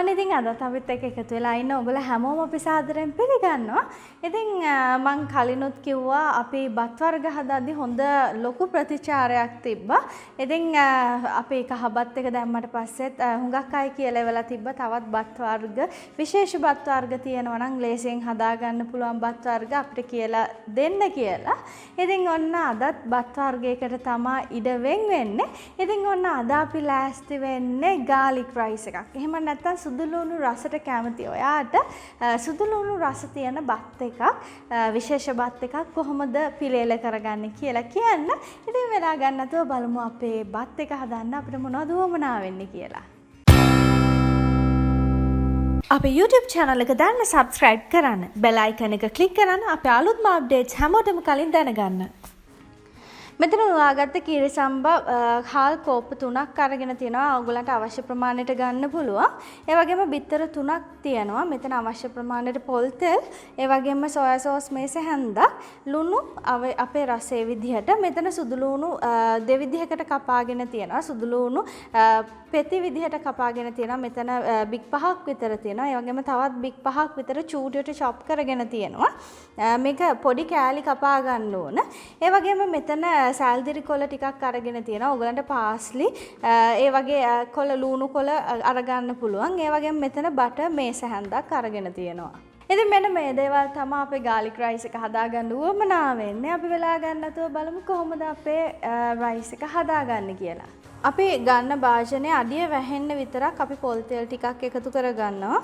අනේ ඉතින් අදත් අපිත් එක්ක එකතු වෙලා ඉන්න ඔයගොල්ලෝ හැමෝම අපි සාදරයෙන් පිළිගන්නවා. ඉතින් මං කලිනුත් කිව්වා අපි බත් වර්ග හදද්දි හොඳ ලොකු ප්‍රතිචාරයක් තිබ්බා. ඉතින් අපි කහබත් එක දැම්මට පස්සෙත් හුඟක් අය කියලා වෙලා තිබ්බා තවත් බත් වර්ග විශේෂ බත් වර්ග තියෙනවා නම් ලේසියෙන් හදා ගන්න පුළුවන් බත් වර්ග අපිට කියලා දෙන්න කියලා. ඉතින් ඔන්න අදත් බත් වර්ගයකට තමයි ඉඩ වෙන්නේ. ඉතින් ඔන්න අද අපි ලෑස්ති වෙන්නේ garlic rice එකක්. එහෙම නැත්නම් සුදුලුණු රසට කැමති ඔයාට සුදුලුණු රස තියෙන බත් එකක් විශේෂ බත් එකක් කොහොමද පිළියෙල කරගන්නේ කියලා කියන්න. ඉතින් වෙලා ගන්න නැතුව බලමු අපේ බත් එක හදන්න අපිට මොනවද වමනා වෙන්නේ කියලා. අපේ YouTube channel එක දැන්ම subscribe කරන්න. bell icon එක click කරන්න අපේ අලුත්ම updates හැමෝටම කලින් දැනගන්න. මෙතන උවාගත්ත කීරිසම්බ හාල් කෝප්ප 3ක් අරගෙන තියෙනවා. ඔයගලන්ට අවශ්‍ය ප්‍රමාණයට ගන්න පුළුවන්. ඒ වගේම බිත්තර 3ක් තියෙනවා. මෙතන අවශ්‍ය ප්‍රමාණයට පොල් තෙල්, ඒ වගේම සෝයා සෝස් මේස හැන්දා, ලුණු අපේ රසයේ විදිහට. මෙතන සුදු ලුණු දෙවිදිහකට කපාගෙන තියෙනවා. සුදු ලුණු පෙති විදිහට කපාගෙන තියෙනවා. මෙතන බිග් 5ක් විතර තියෙනවා. ඒ වගේම තවත් බිග් 5ක් විතර චූටියට chop කරගෙන තියෙනවා. මේක පොඩි කෑලි කපා ගන්න ඕන. ඒ වගේම මෙතන සැල්දිරි කොළ ටිකක් අරගෙන තියෙනවා. ඔයගලන්ට පාස්ලි ඒ වගේ කොළ ලුණු කොළ අරගන්න පුළුවන්. ඒ වගේම මෙතන බටර් මේස හැන්දක් අරගෙන තියෙනවා. ඉතින් මෙන්න මේ දේවල් තමයි අපේ garlic rice එක හදාගන්න උවමනා වෙන්නේ. අපි වෙලා ගන්න නැතුව බලමු කොහොමද අපේ rice එක හදාගන්නේ කියලා. අපි ගන්න භාජනයේ අඩිය වැහෙන්න විතරක් අපි පොල් තෙල් ටිකක් එකතු කරගන්නවා.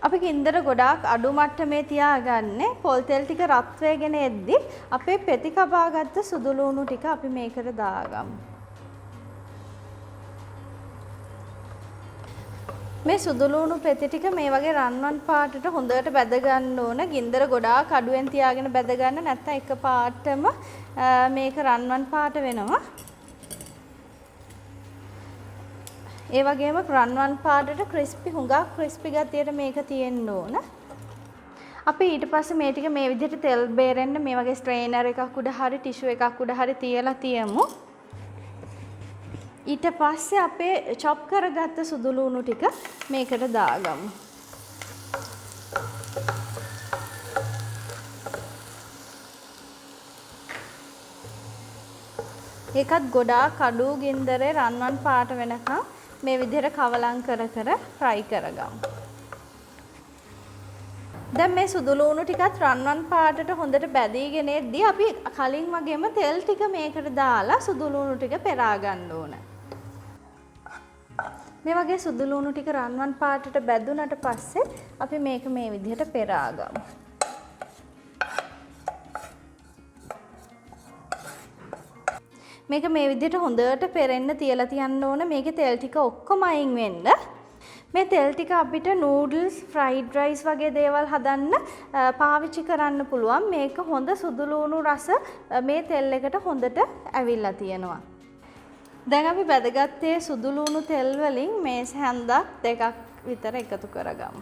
අපි ගින්දර ගොඩාක් අඩු මට්ටමේ තියාගන්නේ. පොල් තෙල් ටික රත් වෙගෙන එද්දි අපේ පෙති කපාගත්ත සුදු ලුණු ටික අපි මේකට දාගමු. මේ සුදු ලුණු පෙති ටික මේ වගේ රන්වන් පාටට හොඳට බැද ගන්න ඕන. ගින්දර ගොඩාක් අඩුවෙන් තියාගෙන බැද ගන්න නැත්නම් එක පාටම මේක රන්වන් පාට වෙනවා. ඒ වගේම රන්වන් පාටට ක්‍රිස්පි හුඟක් ක්‍රිස්පි ගතියට මේක තියෙන්න ඕන. අපි ඊට පස්සේ මේ ටික මේ විදිහට තෙල් බේරෙන්න මේ වගේ ස්ට්‍රේනර් එකක් උඩ හරි ටිෂු එකක් උඩ හරි තියලා තියමු. ඊට පස්සේ අපේ chop කරගත්ත සුදු ලුණු ටික මේකට දාගමු. ඒකත් ගොඩාක් අඩු ගින්දරේ රන්වන් පාට වෙනකම් මේ විදිහට කවලම් කර කර fry කරගමු. දැන් මේ සුදු ලුණු ටිකත් රන්වන් පාටට හොඳට බැදීගෙන එද්දී අපි කලින් වගේම තෙල් ටික මේකට දාලා සුදු ලුණු ටික පෙරා ගන්න ඕන. මේ වගේ සුදු ලුණු ටික රන්වන් පාටට බැදුනට පස්සේ අපි මේක මේ විදිහට පෙරා ගමු. මේක මේ විදිහට හොඳට පෙරෙන්න තියලා තියන්න ඕන. මේකේ තෙල් ටික ඔක්කොම අයින් වෙන්න. මේ තෙල් ටික අපිට නූඩල්ස්, ෆ්‍රයිඩ් රයිස් වගේ දේවල් හදන්න පාවිච්චි කරන්න පුළුවන්. මේක හොඳ සුදු ලුණු රස මේ තෙල් එකට හොඳට ඇවිල්ලා තියෙනවා. දැන් අපි බැදගත්තේ සුදු ලුණු තෙල් වලින් මේස හැන්දක් දෙකක් විතර එකතු කරගමු.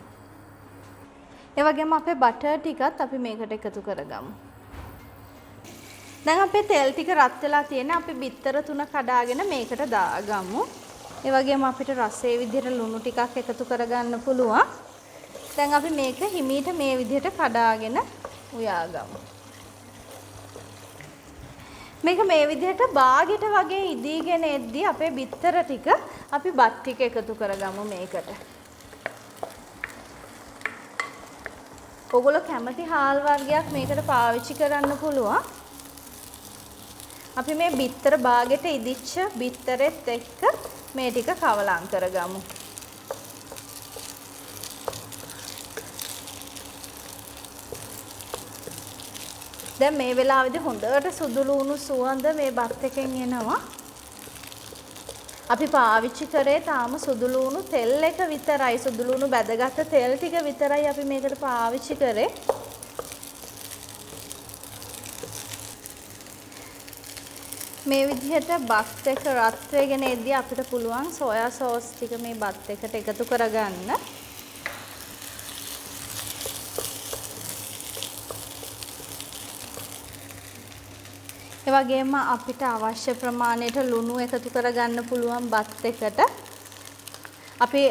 ඒ වගේම අපේ බටර් ටිකත් අපි මේකට එකතු කරගමු. දැන් අපේ තෙල් ටික රත් වෙලා තියෙන අපි බිත්තර 3 කඩාගෙන මේකට දාගමු. ඒ වගේම අපිට රසයේ විදිහට ලුණු ටිකක් එකතු කරගන්න පුළුවන්. දැන් අපි මේක හිමීට මේ විදිහට කඩාගෙන උයාගමු. මේක මේ විදිහට බාගෙට වගේ ඉදීගෙන එද්දි අපේ බිත්තර ටික අපි බත් ටික එකතු කරගමු මේකට. ඔයගොල්ලෝ කැමති හාල් වර්ගයක් මේකට පාවිච්චි කරන්න පුළුවන්. අපි මේ බිත්තර බාගෙට ඉදිච්ච බිත්තරෙත් එක්ක මේ ටික කවලම් කරගමු. දැන් මේ වෙලාවේදී හොඳට සුදු ලුණු සුවඳ මේ බත් එකෙන් එනවා. අපි පාවිච්චි කරේ තාම සුදු ලුණු තෙල් එක විතරයි. සුදු ලුණු බැදගත්ත තෙල් ටික විතරයි අපි මේකට පාවිච්චි කරේ. මේ විදිහට බත් එක රත් වෙගෙන එද්දී අපිට පුළුවන් සෝයා සෝස් ටික මේ බත් එකට එකතු කරගන්න. ඒ වගේම අපිට අවශ්‍ය ප්‍රමාණයට ලුණු එකතු කරගන්න පුළුවන් බත් එකට. අපි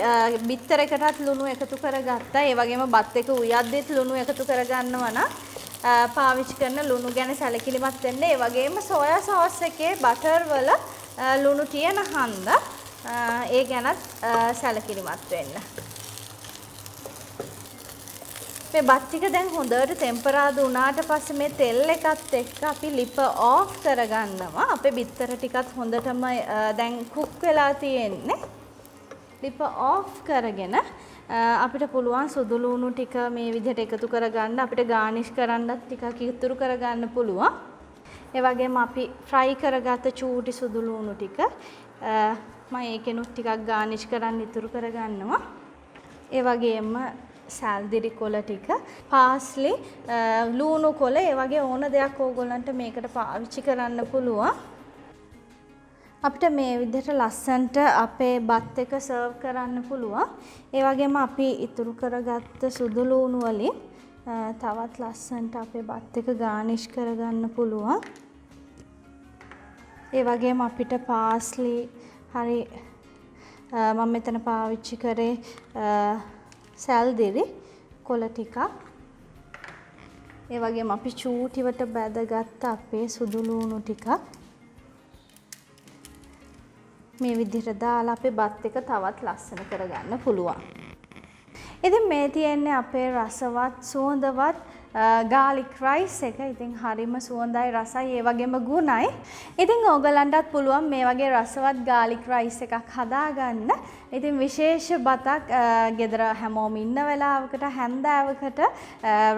බිත්තර එකටත් ලුණු එකතු කරගත්තා. ඒ වගේම බත් එක උයද්දිත් ලුණු එකතු කරගන්නවා නම් පාවිච්චි කරන ලුණු ගැන සැලකිලිමත් වෙන්න. ඒ වගේම සෝයා සෝස් එකේ බටර් වල ලුණු තියෙන හන්දා ඒ ගැනත් සැලකිලිමත් වෙන්න. මේ බත් ටික දැන් හොඳට ටෙම්පරාදු වුණාට පස්සේ මේ තෙල් එකත් එක්ක අපි ලිප ඔෆ් කරගන්නවා. අපේ බිත්තර ටිකත් හොඳටම දැන් කුක් වෙලා තියෙන්නේ. ලිප ඔෆ් කරගෙන අපිට පුළුවන් සුදු ලුණු ටික මේ විදිහට එකතු කරගන්න. අපිට ගානිෂ් කරන්නත් ටිකක් ඉතුරු කරගන්න පුළුවන්. ඒ වගේම අපි ෆ්‍රයි කරගත්ත චූටි සුදු ලුණු ටික මම ඒකෙනුත් ටිකක් ගානිෂ් කරන්න ඉතුරු කරගන්නවා. ඒ වගේම සැල්දිරි කොළ ටික, පාස්ලි, ලුණු කොළ, ඒ වගේ ඕන දෙයක් ඕගොල්ලන්ට මේකට පාවිච්චි කරන්න පුළුවන්. අපිට මේ විදිහට ලස්සන්ට අපේ බත් එක සර්ව් කරන්න පුළුවන්. ඒ වගේම අපි ඉතුරු කරගත්ත සුදු ලුණු වලින් තවත් ලස්සන්ට අපේ බත් එක ගානිෂ් කරගන්න පුළුවන්. ඒ වගේම අපිට පාස්ලි හරි මම මෙතන පාවිච්චි කරේ සැල්දිරි කොළ ටිකක්. ඒ වගේම අපි චූටිවට බැදගත්ත අපේ සුදු ලුණු ටිකක් මේ විදිහට දාලා අපේ බත් එක තවත් ලස්සන කරගන්න පුළුවන්. ඉතින් මේ තියෙන්නේ අපේ රසවත් සුවඳවත් garlic rice එක. ඉතින් හරිම සුවඳයි, රසයි, ඒ වගේම ගුණයි. ඉතින් ඕගලන්ටත් පුළුවන් මේ වගේ රසවත් garlic rice එකක් හදාගන්න. ඉතින් විශේෂ බතක් ගෙදර හැමෝම ඉන්න වෙලාවකට, හැන්දෑවකට,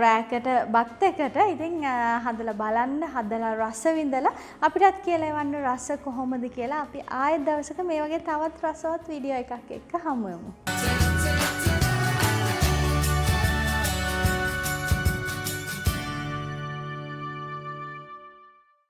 රෑකට බත් එකට ඉතින් හදලා බලන්න, හදලා රස විඳලා අපිටත් කියලා එවන්න රස කොහොමද කියලා. අපි ආයෙත් දවසක මේ වගේ තවත් රසවත් වීඩියෝ එකක් එක්ක හමු වෙමු.